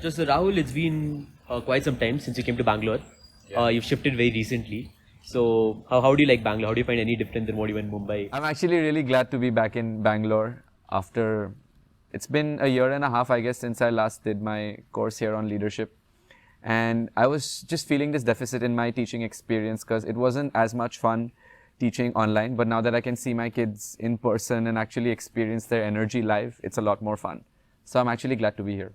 So Rahul, it's been quite some time since you came to Bangalore. Yeah. You've shifted very recently. So how do you like Bangalore? How do you find any different than what you were in Mumbai? I'm actually really glad to be back in Bangalore after, it's been a year and a half, I guess, since I last did my course here on leadership. And I was just feeling this deficit in my teaching experience because it wasn't as much fun teaching online. But now that I can see my kids in person and actually experience their energy live, it's a lot more fun. So I'm actually glad to be here.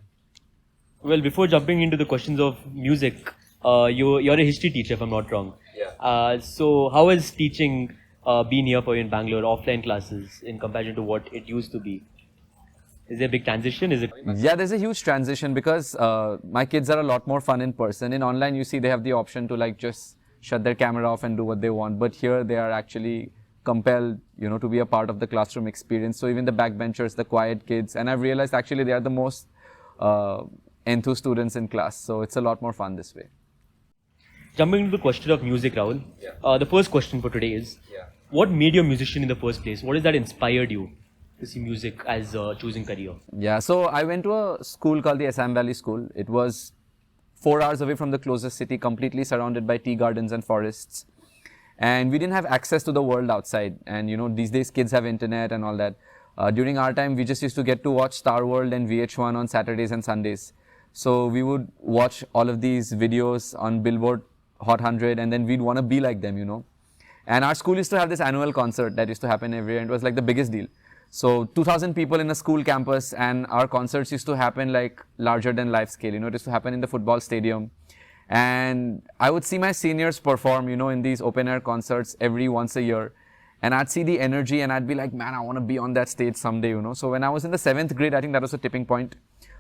Well, before jumping into the questions of music, you're a history teacher, if I'm not wrong. Yeah. So how has teaching been here for you in Bangalore, offline classes, in comparison to what it used to be? Is there a big transition? Yeah, there's a huge transition because my kids are a lot more fun in person. In online, you see they have the option to like just shut their camera off and do what they want. But here they are actually compelled, to be a part of the classroom experience. So even the backbenchers, the quiet kids, and I've realized actually they are the most enthused students in class. So it's a lot more fun this way. Jumping into the question of music, Rahul. Yeah. The first question for today is, what made you a musician in the first place? What is that inspired you to see music as a choosing career? Yeah, so I went to a school called the Assam Valley School. It was 4 hours away from the closest city, completely surrounded by tea gardens and forests. And we didn't have access to the world outside. And these days kids have internet and all that. During our time, we just used to get to watch Star World and VH1 on Saturdays and Sundays. So we would watch all of these videos on Billboard Hot 100 and then we'd want to be like them. And our school used to have this annual concert that used to happen every year and it was like the biggest deal. So 2,000 people in a school campus and our concerts used to happen like larger than life scale. It used to happen in the football stadium. And I would see my seniors perform, in these open air concerts every once a year. And I'd see the energy and I'd be like, man, I want to be on that stage someday, So when I was in the 7th grade, I think that was a tipping point.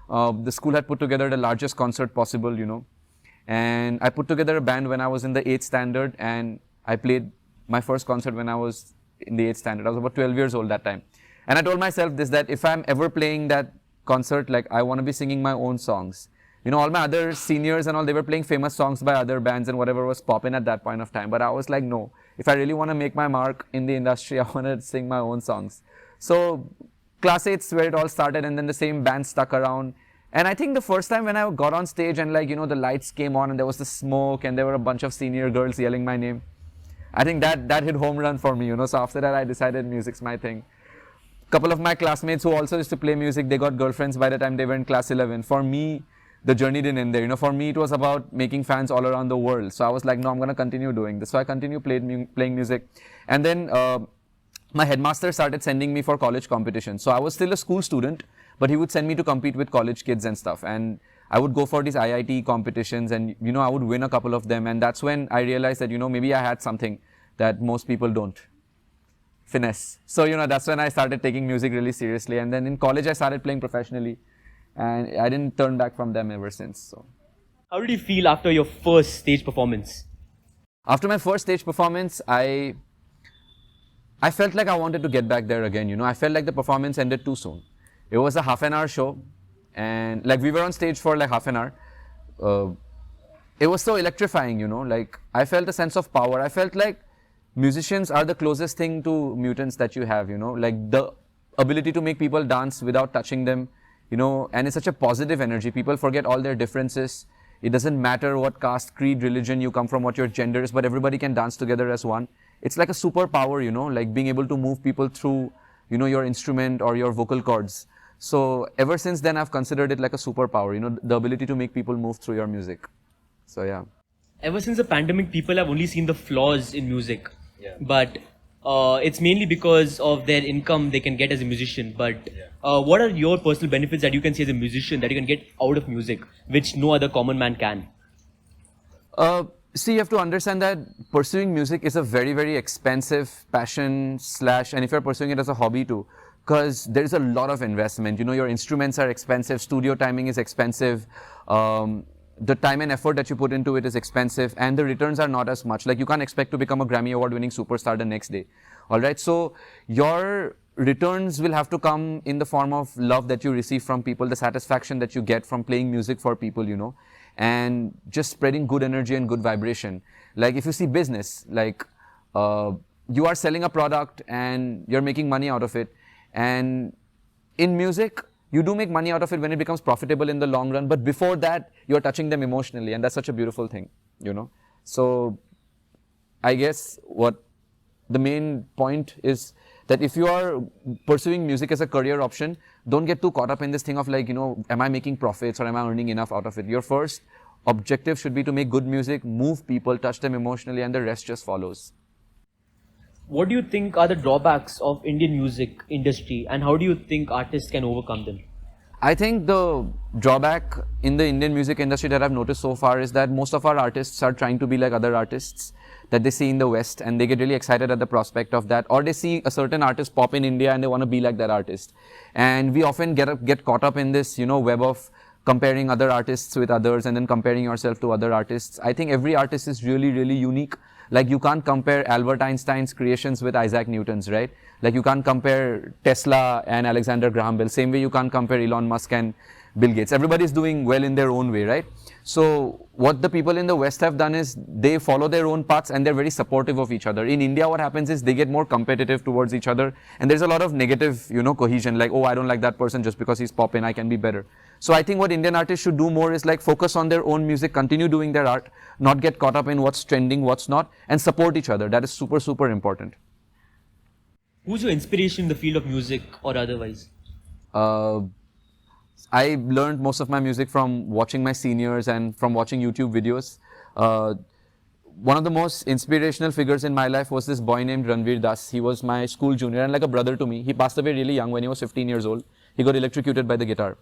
The school had put together the largest concert possible, And I put together a band when I was in the 8th standard and I played my first concert when I was in the 8th standard. I was about 12 years old that time. And I told myself this, that if I'm ever playing that concert, like I want to be singing my own songs. All my other seniors and all, they were playing famous songs by other bands and whatever was popping at that point of time. But I was like, no, if I really want to make my mark in the industry, I want to sing my own songs. So class 8's where it all started and then the same band stuck around. And I think the first time when I got on stage and the lights came on and there was the smoke and there were a bunch of senior girls yelling my name, I think that hit home run for me, So after that I decided music's my thing. Couple of my classmates who also used to play music, they got girlfriends by the time they were in class 11. For me, the journey didn't end there. For me, it was about making fans all around the world. So I was like, no, I'm going to continue doing this. So I continued playing music. And then my headmaster started sending me for college competitions. So I was still a school student, but he would send me to compete with college kids and stuff. And I would go for these IIT competitions and, I would win a couple of them. And that's when I realized that, maybe I had something that most people don't. Finesse. So, that's when I started taking music really seriously. And then in college, I started playing professionally. And I didn't turn back from them ever since. So, how did you feel after your first stage performance? After my first stage performance, I felt like I wanted to get back there again. I felt like the performance ended too soon. It was a half an hour show. And like we were on stage for like half an hour. It was so electrifying, like I felt a sense of power. I felt like musicians are the closest thing to mutants that you have, like the ability to make people dance without touching them, and it's such a positive energy. People forget all their differences. It doesn't matter what caste, creed, religion you come from, what your gender is, but everybody can dance together as one. It's like a superpower, like being able to move people through, your instrument or your vocal cords. So ever since then, I've considered it like a superpower, the ability to make people move through your music. So yeah. Ever since the pandemic, people have only seen the flaws in music. Yeah. But it's mainly because of their income they can get as a musician. But what are your personal benefits that you can see as a musician that you can get out of music, which no other common man can? See, you have to understand that pursuing music is a very, very expensive passion and if you're pursuing it as a hobby too, because there's a lot of investment. Your instruments are expensive, studio timing is expensive. The time and effort that you put into it is expensive and the returns are not as much. Like you can't expect to become a Grammy Award winning superstar the next day. Alright, so your returns will have to come in the form of love that you receive from people, the satisfaction that you get from playing music for people, and just spreading good energy and good vibration. Like if you see business, like you are selling a product and you're making money out of it. And in music, you do make money out of it when it becomes profitable in the long run. But before that, you're touching them emotionally, and that's such a beautiful thing, you know. So I guess what the main point is that if you are pursuing music as a career option, don't get too caught up in this thing of like, you know, am I making profits or am I earning enough out of it? Your first objective should be to make good music, move people, touch them emotionally, and the rest just follows. What do you think are the drawbacks of Indian music industry, and how do you think artists can overcome them? I think the drawback in the Indian music industry that I've noticed so far is that most of our artists are trying to be like other artists that they see in the West, and they get really excited at the prospect of that, or they see a certain artist pop in India and they want to be like that artist. And we often get caught up in this, you know, web of comparing other artists with others and then comparing yourself to other artists. I think every artist is really, really unique. Like you can't compare Albert Einstein's creations with Isaac Newton's, right? Like you can't compare Tesla and Alexander Graham Bell. Same way you can't compare Elon Musk and Bill Gates. Everybody's doing well in their own way, right? So what the people in the West have done is they follow their own paths and they're very supportive of each other. In India, what happens is they get more competitive towards each other, and there's a lot of negative, you know, cohesion. Like, oh, I don't like that person just because he's popping, I can be better. So I think what Indian artists should do more is like focus on their own music, continue doing their art, not get caught up in what's trending, what's not, and support each other. That is super, super important. Who's your inspiration in the field of music or otherwise? I learned most of my music from watching my seniors and from watching YouTube videos. One of the most inspirational figures in my life was this boy named Ranveer Das. He was my school junior and like a brother to me. He passed away really young when he was 15 years old. He got electrocuted by the guitar.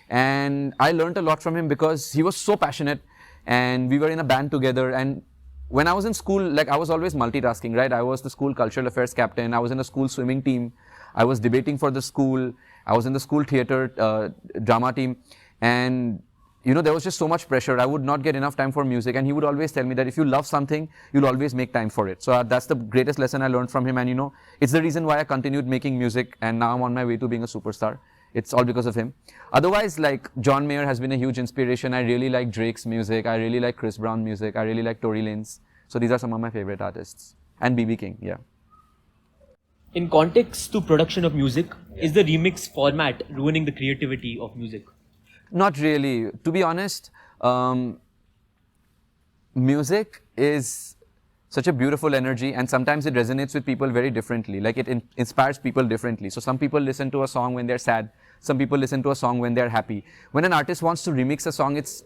And I learned a lot from him because he was so passionate, and we were in a band together. And when I was in school, like I was always multitasking, right? I was the school cultural affairs captain. I was in the school swimming team. I was debating for the school. I was in the school theater drama team. And, you know, there was just so much pressure. I would not get enough time for music. And he would always tell me that if you love something, you'll always make time for it. So that's the greatest lesson I learned from him. And, you know, it's the reason why I continued making music. And now I'm on my way to being a superstar. It's all because of him. Otherwise, like John Mayer has been a huge inspiration. I really like Drake's music. I really like Chris Brown music. I really like Tory Lanez. So these are some of my favorite artists. And B.B. King, yeah. In context to production of music, is the remix format ruining the creativity of music? Not really. To be honest, music is such a beautiful energy, and sometimes it resonates with people very differently. Like it inspires people differently. So some people listen to a song when they're sad. Some people listen to a song when they're happy. When an artist wants to remix a song, it's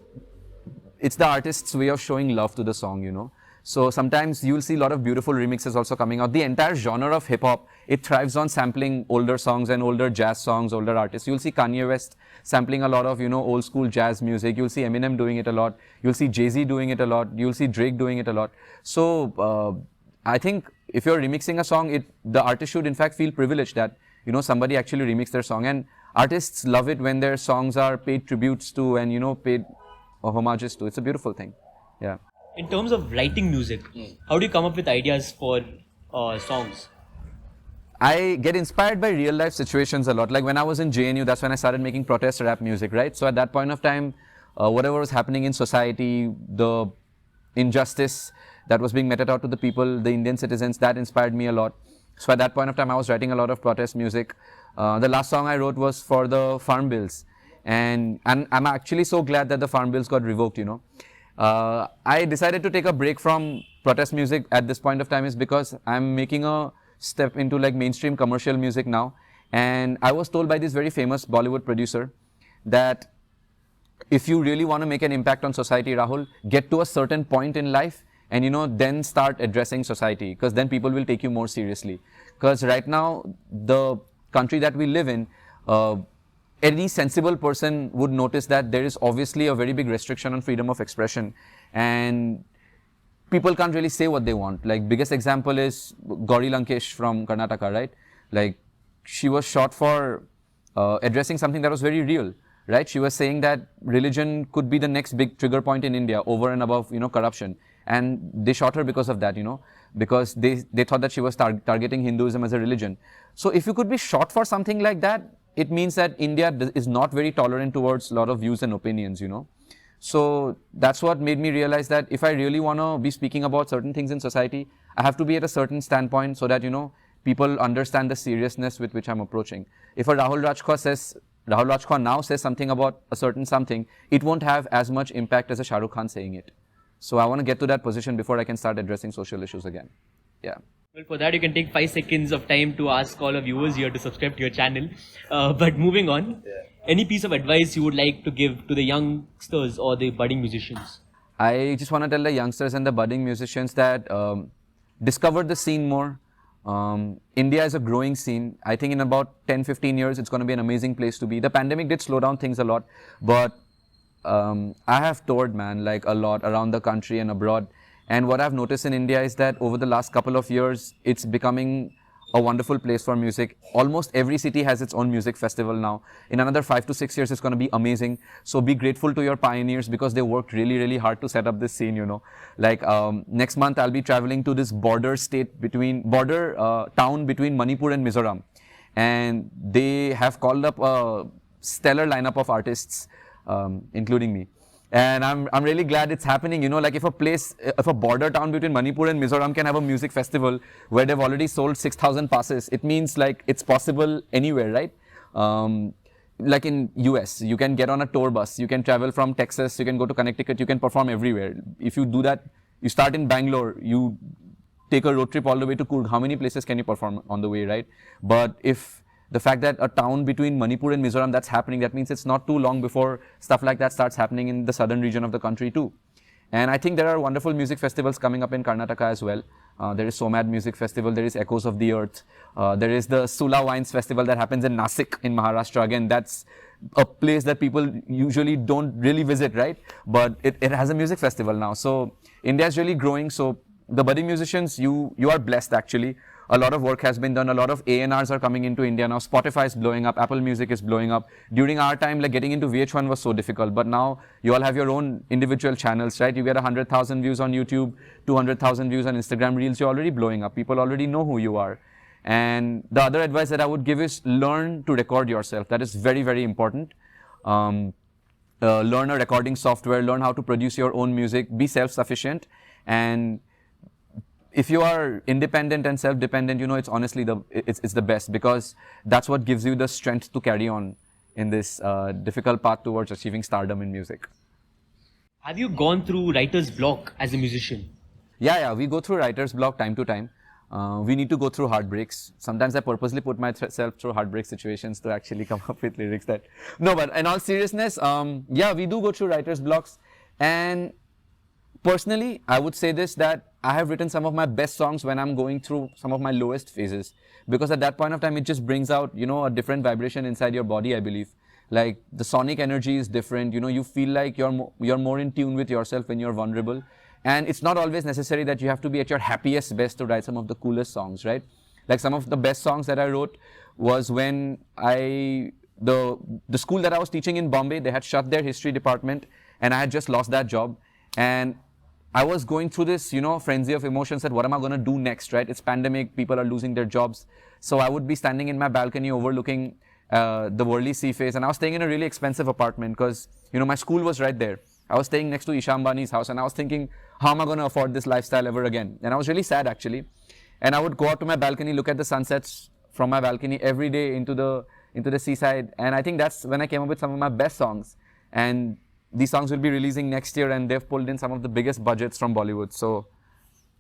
the artist's way of showing love to the song, you know. So sometimes you'll see a lot of beautiful remixes also coming out. The entire genre of hip-hop, it thrives on sampling older songs and older jazz songs, older artists. You'll see Kanye West sampling a lot of, you know, old school jazz music. You'll see Eminem doing it a lot. You'll see Jay-Z doing it a lot. You'll see Drake doing it a lot. So I think if you're remixing a song, the artist should in fact feel privileged that, you know, somebody actually remixed their song. And artists love it when their songs are paid tributes to and, you know, paid homages to. It's a beautiful thing. Yeah. In terms of writing music, how do you come up with ideas for songs? I get inspired by real life situations a lot. Like when I was in JNU, that's when I started making protest rap music, right? So at that point of time, whatever was happening in society, the injustice that was being meted out to the people, the Indian citizens, that inspired me a lot. So at that point of time, I was writing a lot of protest music. The last song I wrote was for the farm bills. And I'm actually so glad that the farm bills got revoked, you know. I decided to take a break from protest music at this point of time is because I'm making a step into like mainstream commercial music now. And I was told by this very famous Bollywood producer that if you really want to make an impact on society, Rahul, get to a certain point in life and, you know, then start addressing society, because then people will take you more seriously. Because right now, the country that we live in, any sensible person would notice that there is obviously a very big restriction on freedom of expression, and people can't really say what they want. Like biggest example is Gauri Lankesh from Karnataka, right? Like she was shot for addressing something that was very real, right? She was saying that religion could be the next big trigger point in India over and above, you know, corruption. And they shot her because of that, you know, because they thought that she was targeting Hinduism as a religion. So if you could be shot for something like that, it means that India is not very tolerant towards a lot of views and opinions, you know. So that's what made me realize that if I really want to be speaking about certain things in society, I have to be at a certain standpoint so that, you know, people understand the seriousness with which I'm approaching. If a Rahul Rajkhowa says Rahul Rajkhowa now says something about a certain something, it won't have as much impact as a Shah Rukh Khan saying it. So I want to get to that position before I can start addressing social issues again. Yeah. Well, for that, you can take 5 seconds of time to ask all our viewers here to subscribe to your channel. But moving on, any piece of advice you would like to give to the youngsters or the budding musicians? I just want to tell the youngsters and the budding musicians that discover the scene more. India is a growing scene. I think in about 10-15 years, it's going to be an amazing place to be. The pandemic did slow down things a lot, but I have toured, man, like a lot around the country and abroad. And what I've noticed in India is that over the last couple of years, it's becoming a wonderful place for music. Almost every city has its own music festival now. In another 5 to 6 years, it's going to be amazing. So be grateful to your pioneers because they worked really, really hard to set up this scene, you know. Like next month, I'll be traveling to this border town between Manipur and Mizoram. And they have called up a stellar lineup of artists, including me. And I'm really glad it's happening, you know, like if a border town between Manipur and Mizoram can have a music festival where they've already sold 6,000 passes, it means like it's possible anywhere, right? Like in US, you can get on a tour bus, you can travel from Texas, you can go to Connecticut, you can perform everywhere. If you do that, you start in Bangalore, you take a road trip all the way to Coorg, how many places can you perform on the way, right? But if the fact that a town between Manipur and Mizoram that's happening, that means it's not too long before stuff like that starts happening in the southern region of the country too. And I think there are wonderful music festivals coming up in Karnataka as well. There is Somad Music Festival, there is Echoes of the Earth, there is the Sula Wines Festival that happens in Nasik in Maharashtra. Again, that's a place that people usually don't really visit, right? But it has a music festival now. So India is really growing. So the budding musicians, you are blessed actually. A lot of work has been done. A lot of A&Rs are coming into India now. Spotify is blowing up. Apple Music is blowing up. During our time, like getting into VH1 was so difficult. But now you all have your own individual channels, right? You get 100,000 views on YouTube, 200,000 views on Instagram Reels. You're already blowing up. People already know who you are. And the other advice that I would give is learn to record yourself. That is very, very important. Learn a recording software. Learn how to produce your own music. Be self-sufficient. And if you are independent and self-dependent, you know, it's honestly it's the best because that's what gives you the strength to carry on in this difficult path towards achieving stardom in music. Have you gone through writer's block as a musician? Yeah, we go through writer's block time to time. We need to go through heartbreaks. Sometimes I purposely put myself through heartbreak situations to actually come up with lyrics that... No, but in all seriousness, yeah, we do go through writer's blocks. And personally, I would say this, that I have written some of my best songs when I'm going through some of my lowest phases. Because at that point of time, it just brings out, you know, a different vibration inside your body, I believe. Like, the sonic energy is different. You know, you feel like you're more in tune with yourself when you're vulnerable. And it's not always necessary that you have to be at your happiest best to write some of the coolest songs, right? Like, some of the best songs that I wrote was when the school that I was teaching in Bombay, they had shut their history department, and I had just lost that job. And I was going through this, you know, frenzy of emotions that what am I going to do next, right? It's pandemic, people are losing their jobs. So I would be standing in my balcony overlooking the Worli sea face, and I was staying in a really expensive apartment because, you know, my school was right there. I was staying next to Isha Ambani's house, and I was thinking, how am I going to afford this lifestyle ever again? And I was really sad actually. And I would go out to my balcony, look at the sunsets from my balcony every day into the seaside. And I think that's when I came up with some of my best songs. And these songs will be releasing next year, and they've pulled in some of the biggest budgets from Bollywood. So,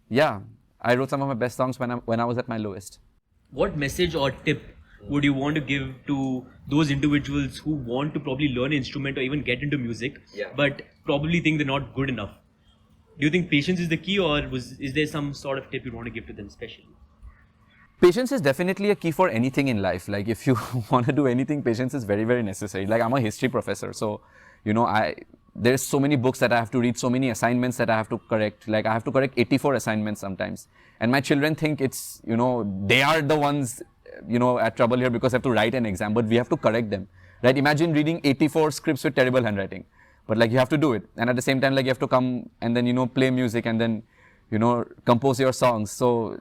yeah, I wrote some of my best songs when I was at my lowest. What message or tip would you want to give to those individuals who want to probably learn an instrument or even get into music, but probably think they're not good enough? Do you think patience is the key, or is there some sort of tip you want to give to them especially? Patience is definitely a key for anything in life. Like, if you want to do anything, patience is very, very necessary. Like, I'm a history professor, so, you know, there's so many books that I have to read, so many assignments that I have to correct. Like, I have to correct 84 assignments sometimes. And my children think it's, you know, they are the ones, you know, at trouble here because they have to write an exam, but we have to correct them, right? Imagine reading 84 scripts with terrible handwriting, but like, you have to do it. And at the same time, like, you have to come and then, you know, play music and then, you know, compose your songs. So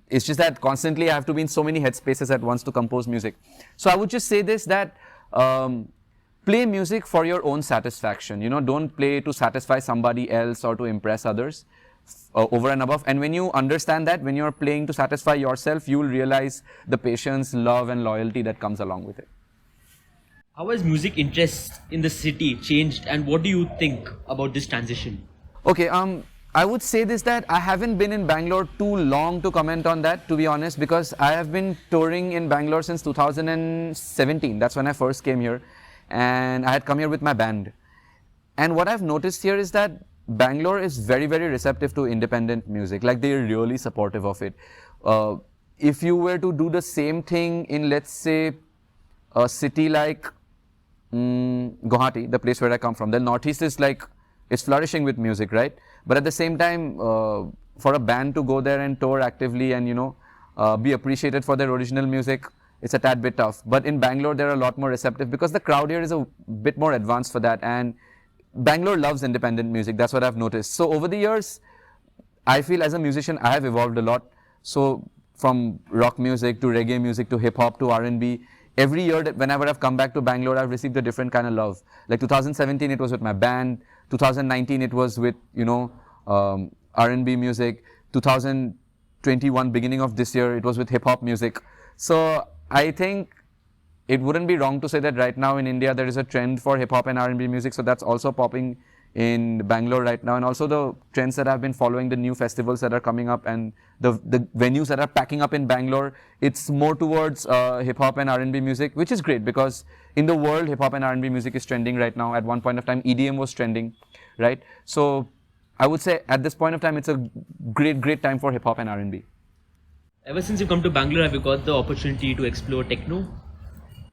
it's just that constantly I have to be in so many headspaces at once to compose music. So I would just say this, that play music for your own satisfaction. You know, don't play to satisfy somebody else or to impress others over and above. And when you understand that, when you're playing to satisfy yourself, you will realize the patience, love, and loyalty that comes along with it. How has music interest in the city changed, and what do you think about this transition? Okay, I would say this, that I haven't been in Bangalore too long to comment on that, to be honest, because I have been touring in Bangalore since 2017. That's when I first came here, and I had come here with my band. And what I've noticed here is that Bangalore is very, very receptive to independent music. Like, they're really supportive of it. If you were to do the same thing in, let's say, a city like Guwahati, the place where I come from, the Northeast is like, it's flourishing with music, right? But at the same time, for a band to go there and tour actively and, be appreciated for their original music, it's a tad bit tough. But in Bangalore, they're a lot more receptive because the crowd here is a bit more advanced for that. And Bangalore loves independent music. That's what I've noticed. So over the years, I feel as a musician, I have evolved a lot. So from rock music to reggae music to hip hop to R&B, every year that whenever I've come back to Bangalore, I've received a different kind of love. Like 2017, it was with my band. 2019, it was with, R&B music. 2021, beginning of this year, it was with hip hop music. So I think it wouldn't be wrong to say that right now in India, there is a trend for hip hop and R&B music. So that's also popping in Bangalore right now. And also the trends that I've been following, the new festivals that are coming up and the venues that are packing up in Bangalore, it's more towards hip hop and R&B music, which is great because in the world, hip hop and R&B music is trending right now. At one point of time, EDM was trending, right? So I would say at this point of time, it's a great time for hip hop and R&B. Ever since you come to Bangalore, have you got the opportunity to explore techno?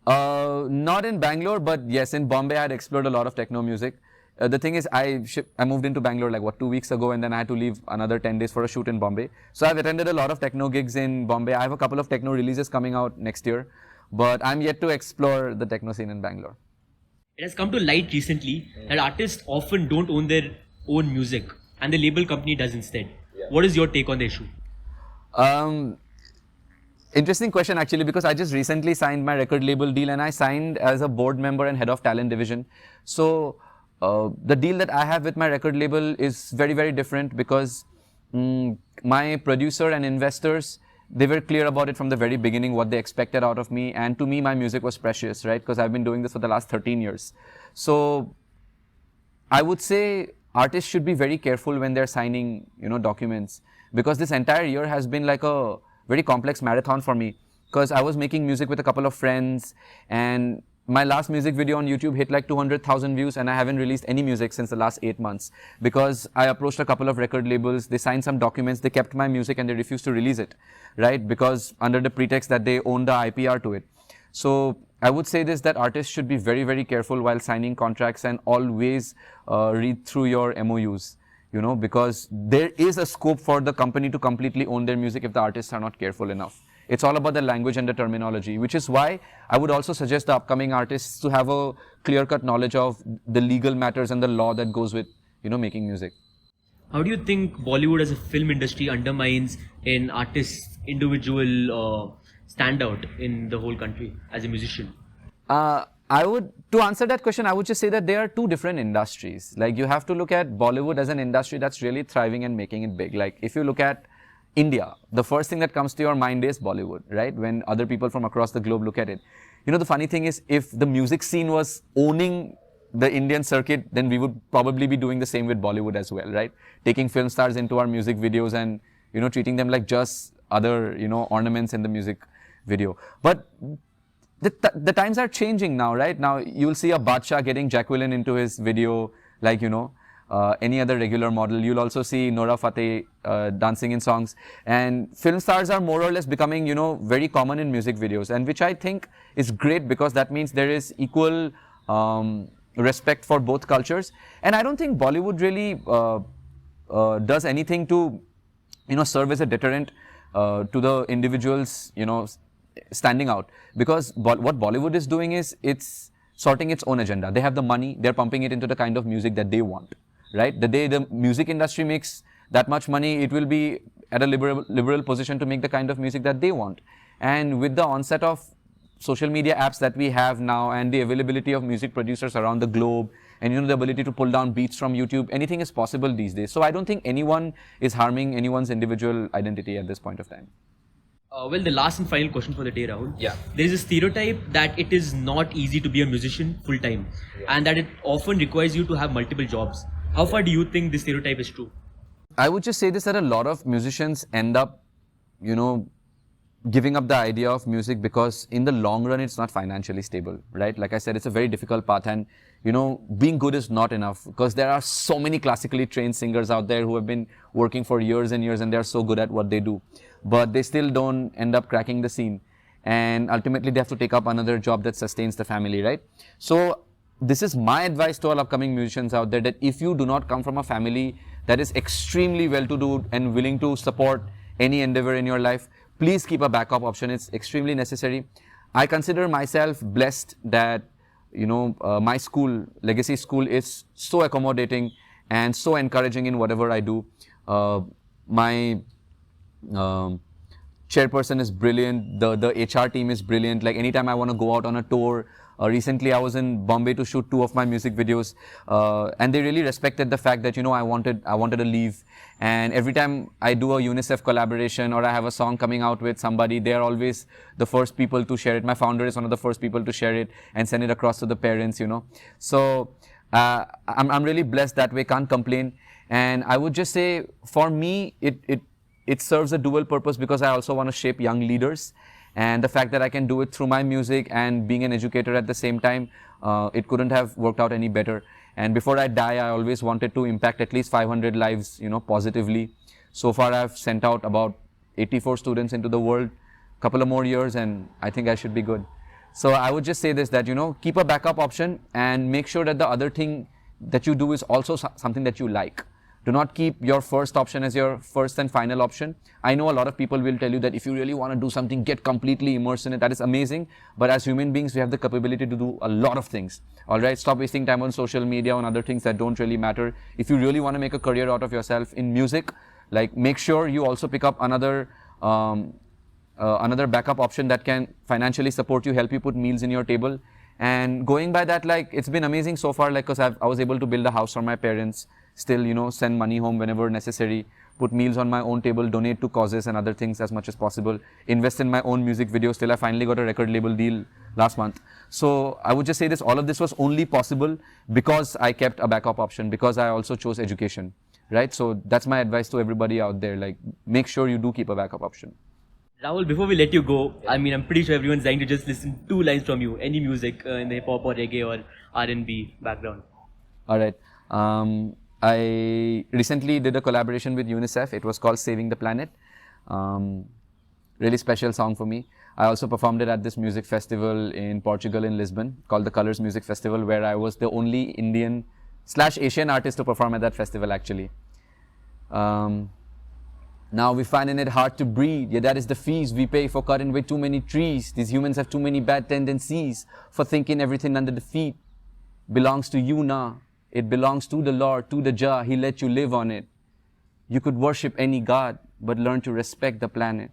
Not in Bangalore, but yes, in Bombay, I had explored a lot of techno music. The thing is, I moved into Bangalore like 2 weeks ago, and then I had to leave another 10 days for a shoot in Bombay. So I've attended a lot of techno gigs in Bombay. I have a couple of techno releases coming out next year, but I'm yet to explore the techno scene in Bangalore. It has come to light recently that artists often don't own their own music, and the label company does instead. Yeah. What is your take on the issue? Interesting question actually, because I just recently signed my record label deal, and I signed as a board member and head of talent division. So the deal that I have with my record label is very, very different because my producer and investors, they were clear about it from the very beginning, what they expected out of me. And to me, my music was precious, right? Because I've been doing this for the last 13 years. So I would say artists should be very careful when they're signing, documents, because this entire year has been like a very complex marathon for me, because I was making music with a couple of friends, and my last music video on YouTube hit like 200,000 views, and I haven't released any music since the last 8 months because I approached a couple of record labels. They signed some documents, they kept my music and they refused to release it, right? Because under the pretext that they own the IPR to it. So I would say this, that artists should be very, very careful while signing contracts and always read through your MOUs, because there is a scope for the company to completely own their music if the artists are not careful enough. It's all about the language and the terminology, which is why I would also suggest the upcoming artists to have a clear-cut knowledge of the legal matters and the law that goes with, making music. How do you think Bollywood as a film industry undermines an artist's individual standout in the whole country as a musician? To answer that question, I would just say that there are two different industries. Like, you have to look at Bollywood as an industry that's really thriving and making it big. Like, if you look at India, the first thing that comes to your mind is Bollywood, right? When other people from across the globe look at it. The funny thing is, if the music scene was owning the Indian circuit, then we would probably be doing the same with Bollywood as well, right? Taking film stars into our music videos and, treating them like just other, ornaments in the music video. But the times are changing now, right? Now you'll see a Badshah getting Jacqueline into his video, like, any other regular model. You'll also see Nora Fateh dancing in songs. And film stars are more or less becoming, very common in music videos, and which I think is great because that means there is equal respect for both cultures. And I don't think Bollywood really does anything to, serve as a deterrent to the individuals, standing out. Because what Bollywood is doing is it's sorting its own agenda. They have the money, they're pumping it into the kind of music that they want, right? The day the music industry makes that much money, it will be at a liberal position to make the kind of music that they want. And with the onset of social media apps that we have now and the availability of music producers around the globe and the ability to pull down beats from YouTube, anything is possible these days. So I don't think anyone is harming anyone's individual identity at this point of time. Well, the last and final question for the day, Rahul. Yeah. There is a stereotype that it is not easy to be a musician full time, and that it often requires you to have multiple jobs. How far do you think this stereotype is true? I would just say this, that a lot of musicians end up, giving up the idea of music because in the long run it's not financially stable, right? Like I said, it's a very difficult path, and being good is not enough because there are so many classically trained singers out there who have been working for years and years and they're so good at what they do, but they still don't end up cracking the scene, and ultimately they have to take up another job that sustains the family, right? So this is my advice to all upcoming musicians out there, that if you do not come from a family that is extremely well-to-do and willing to support any endeavor in your life, please keep a backup option. It's extremely necessary. I consider myself blessed that, my school, Legacy School, is so accommodating and so encouraging in whatever I do. My chairperson is brilliant. The HR team is brilliant. Like anytime I want to go out on a tour, recently I was in Bombay to shoot 2 of my music videos, and they really respected the fact that I wanted to leave. And every time I do a UNICEF collaboration or I have a song coming out with somebody, they are always the first people to share it. My founder is one of the first people to share it and send it across to the parents. So I'm really blessed that way. Can't complain. And I would just say, for me, it serves a dual purpose because I also want to shape young leaders. And the fact that I can do it through my music and being an educator at the same time, it couldn't have worked out any better. And before I die, I always wanted to impact at least 500 lives, positively. So far, I've sent out about 84 students into the world. Couple of more years, and I think I should be good. So I would just say this, that, keep a backup option and make sure that the other thing that you do is also something that you like. Do not keep your first option as your first and final option. I know a lot of people will tell you that if you really want to do something, get completely immersed in it. That is amazing. But as human beings, we have the capability to do a lot of things. All right, stop wasting time on social media, on other things that don't really matter. If you really want to make a career out of yourself in music, like, make sure you also pick up another backup option that can financially support you, help you put meals in your table. And going by that, like, it's been amazing so far, like, because I was able to build a house for my parents, still, send money home whenever necessary, put meals on my own table, donate to causes and other things as much as possible, invest in my own music videos till I finally got a record label deal last month. So I would just say this, all of this was only possible because I kept a backup option, because I also chose education, right? So that's my advice to everybody out there, like, make sure you do keep a backup option. Rahul, before we let you go, I mean, I'm pretty sure everyone's dying to just listen 2 lines from you. Any music in the hip hop or reggae or R&B background. All right. I recently did a collaboration with UNICEF. It was called Saving the Planet. Really special song for me. I also performed it at this music festival in Portugal, in Lisbon, called the Colors Music Festival, where I was the only Indian/Asian artist to perform at that festival, actually. Now we're finding it hard to breathe. Yeah, that is the fees we pay for cutting way too many trees. These humans have too many bad tendencies for thinking everything under the feet belongs to you now. It belongs to the Lord, to the Jah. He let you live on it. You could worship any God, but learn to respect the planet.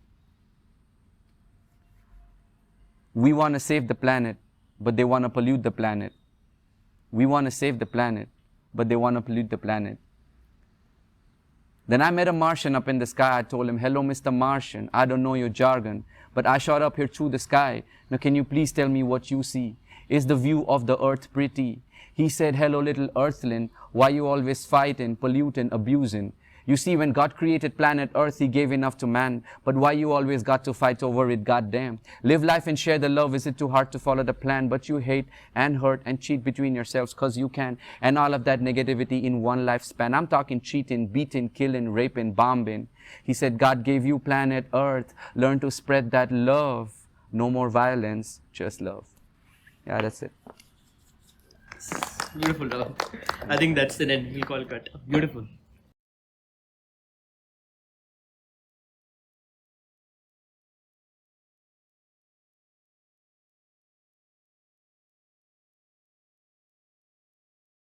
We want to save the planet, but they want to pollute the planet. We want to save the planet, but they want to pollute the planet. Then I met a Martian up in the sky. I told him, "Hello, Mr. Martian. I don't know your jargon, but I shot up here through the sky. Now can you please tell me what you see? Is the view of the earth pretty?" He said, "Hello, little earthling. Why you always fighting, polluting, abusing? You see, when God created planet Earth, He gave enough to man. But why you always got to fight over it, goddamn? Live life and share the love. Is it too hard to follow the plan? But you hate and hurt and cheat between yourselves because you can. And all of that negativity in one lifespan. I'm talking cheating, beating, killing, raping, bombing." He said, "God gave you planet Earth. Learn to spread that love. No more violence, just love." Yeah, that's it. Beautiful, Rahul. I think that's the end. We'll call it cut. Beautiful.